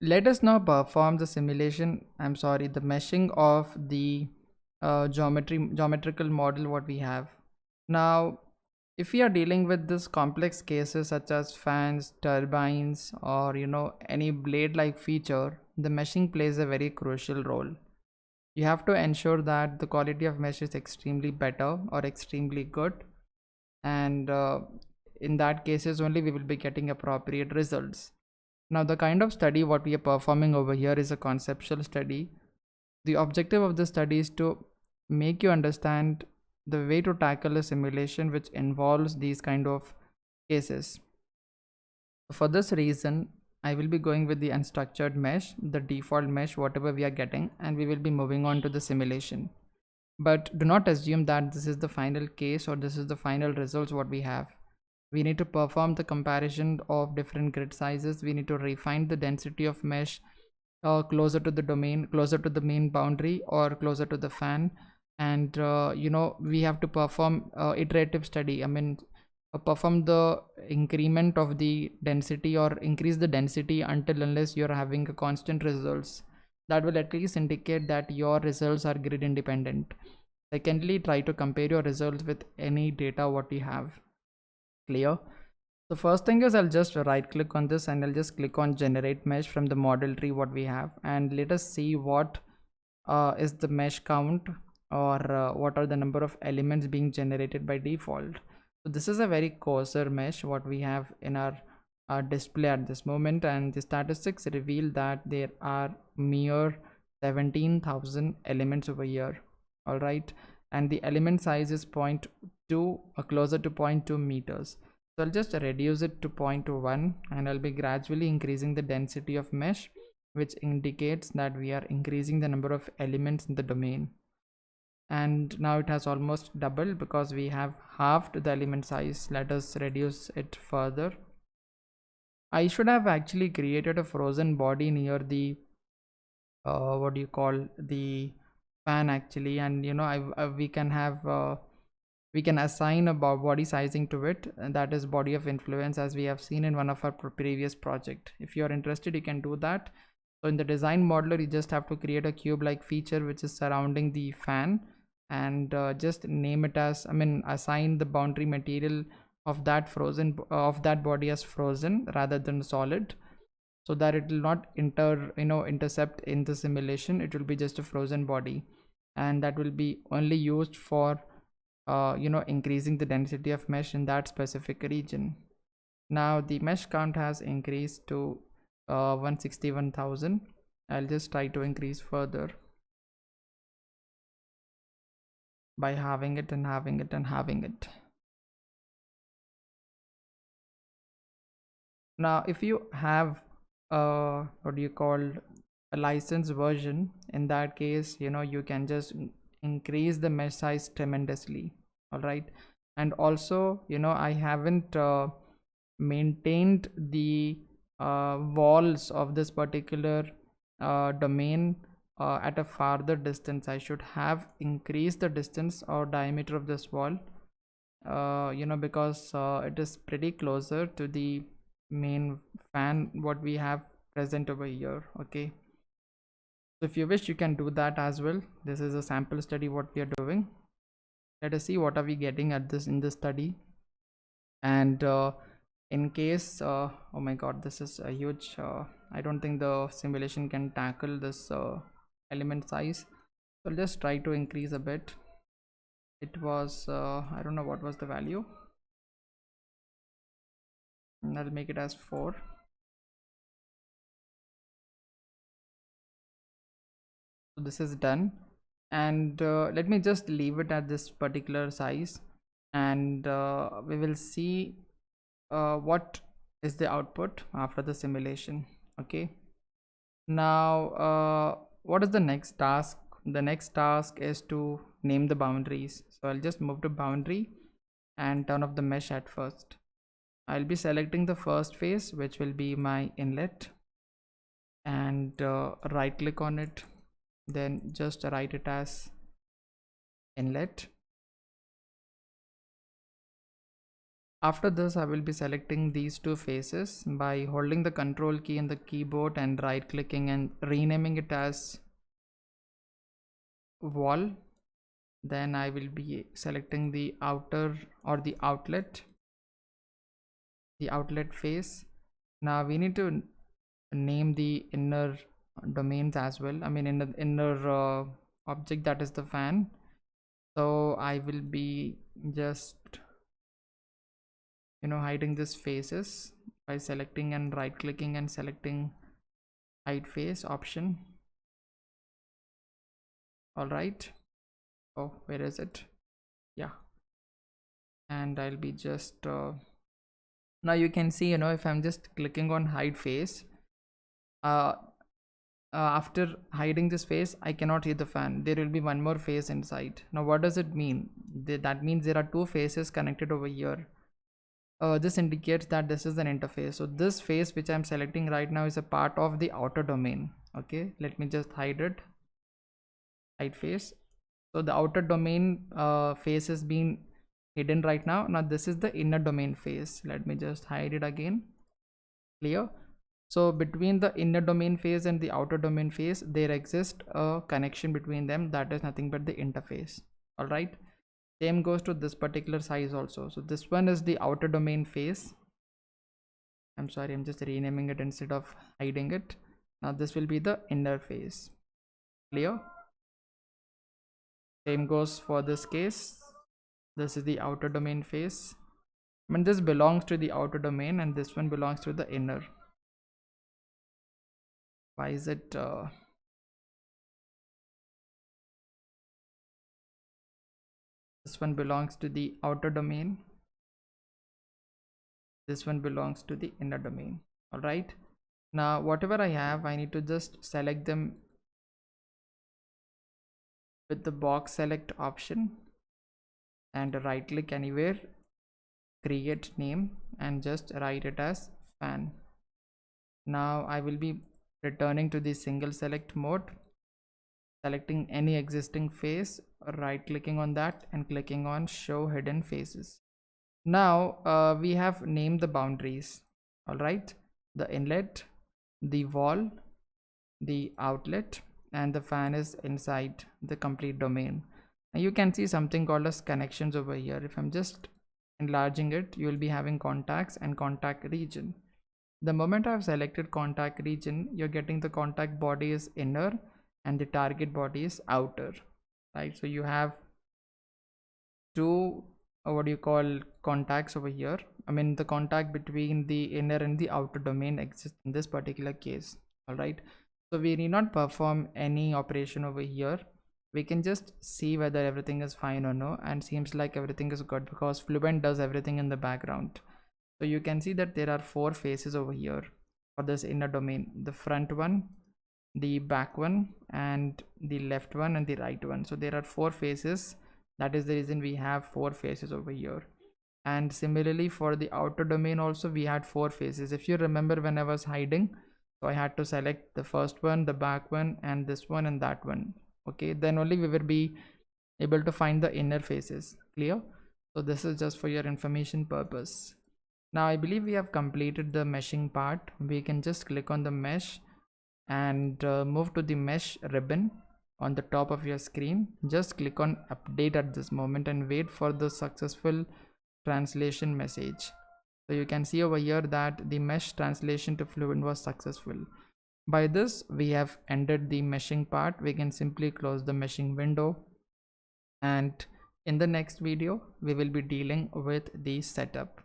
let us now perform the simulation, the meshing of the geometrical model what we have. Now, if we are dealing with this complex cases such as fans, turbines, or any blade like feature, the meshing plays a very crucial role. You have to ensure that the quality of mesh is extremely better or extremely good, and in that cases only we will be getting appropriate results. Now, the kind of study what we are performing over here is a conceptual study. The objective of the study is to make you understand the way to tackle a simulation which involves these kind of cases. For this reason, I will be going with the unstructured mesh, the default mesh, whatever we are getting, and we will be moving on to the simulation. But do not assume that this is the final case or this is the final results what we have. We need to perform the comparison of different grid sizes. We need to refine the density of mesh closer to the domain, closer to the main boundary, or closer to the fan. And we have to perform iterative study. Perform the increment of the density or increase the density until unless you're having a constant results. That will at least indicate that your results are grid independent. Secondly, try to compare your results with any data what you have. Clear? The first thing is I'll just right click on this and I'll just click on generate mesh from the model tree what we have, and let us see what is the mesh count, or what are the number of elements being generated by default. So this is a very coarser mesh what we have in our display at this moment, and the statistics reveal that there are mere 17,000 elements over here. All right, and the element size is 0.2 or closer to 0.2 meters. So I'll just reduce it to 0.1 and I'll be gradually increasing the density of mesh, which indicates that we are increasing the number of elements in the domain. And now it has almost doubled because we have halved the element size. Let us reduce it further. I should have actually created a frozen body near the what do you call the fan actually, and we can have we can assign a body sizing to it, and that is body of influence, as we have seen in one of our previous project. If you are interested, you can do that. So in the design modeler, you just have to create a cube like feature which is surrounding the fan, and just name it as, assign the boundary material of that body as frozen rather than solid, so that it will not intercept in the simulation. It will be just a frozen body, and that will be only used for increasing the density of mesh in that specific region. Now the mesh count has increased to 161,000. I'll just try to increase further by having it and having it and having it. Now if you have what do you call a licensed version, in that case you can just increase the mesh size tremendously. All right, and also I haven't maintained the walls of this particular domain at a farther distance. I should have increased the distance or diameter of this wall because it is pretty closer to the main fan what we have present over here. Okay, so if you wish, you can do that as well. This is a sample study what we are doing. Let us see what are we getting at this in this study. And in case oh my god, this is a huge I don't think the simulation can tackle this element size, so I'll just try to increase a bit. It was I don't know what was the value, and I'll make it as 4. So this is done, and let me just leave it at this particular size, and we will see what is the output after the simulation. Okay, now what is the next task? The next task is to name the boundaries. So I'll just move to boundary and turn off the mesh at first. I'll be selecting the first phase, which will be my inlet, and right click on it, then just write it as inlet. After this, I will be selecting these two faces by holding the control key in the keyboard and right clicking and renaming it as wall. Then I will be selecting the outer or the outlet face. Now we need to name the inner domains as well. I mean, in the inner object, that is the fan. So I will be just hiding these faces by selecting and right clicking and selecting hide face option. All right. Oh, where is it? Yeah. And I'll be just now you can see, if I'm just clicking on hide face, after hiding this face, I cannot see the fan. There will be one more face inside. Now what does it mean? That means there are two faces connected over here. This indicates that this is an interface. So this face which I'm selecting right now is a part of the outer domain. Okay, let me just hide it. Hide face. So the outer domain face is being hidden right now. Now this is the inner domain face. Let me just hide it again. Clear? So between the inner domain phase and the outer domain phase, there exists a connection between them, that is nothing but the interface. All right. Same goes to this particular size also. So this one is the outer domain phase. I'm sorry, I'm just renaming it instead of hiding it. Now this will be the inner phase. Clear? Same goes for this case. This is the outer domain phase. I mean, this belongs to the outer domain and this one belongs to the inner. Why is it this one belongs to the outer domain, this one belongs to the inner domain. All right, now whatever I have, I need to just select them with the box select option and right click anywhere, create name, and just write it as fan. Now I will be returning to the single select mode, selecting any existing face, right clicking on that and clicking on show hidden faces. Now we have named the boundaries. All right, the inlet, the wall, the outlet, and the fan is inside the complete domain. Now you can see something called as connections over here. If I'm just enlarging it, you will be having contacts and contact region. The moment I've selected contact region, you're getting the contact body is inner and the target body is outer, right? So you have two what do you call contacts over here. I mean, the contact between the inner and the outer domain exists in this particular case. All right, so we need not perform any operation over here. We can just see whether everything is fine or no, and seems like everything is good because Fluent does everything in the background. So you can see that there are four faces over here for this inner domain: the front one, the back one, and the left one and the right one. So there are four faces. That is the reason we have four faces over here. And similarly for the outer domain also, we had four faces. If you remember, when I was hiding, so I had to select the first one, the back one, and this one and that one. Okay, then only we will be able to find the inner faces. Clear? So this is just for your information purpose. Now I believe we have completed the meshing part. We can just click on the mesh and move to the mesh ribbon on the top of your screen. Just click on update at this moment and wait for the successful translation message. So you can see over here that the mesh translation to Fluent was successful. By this we have ended the meshing part. We can simply close the meshing window, and in the next video we will be dealing with the setup.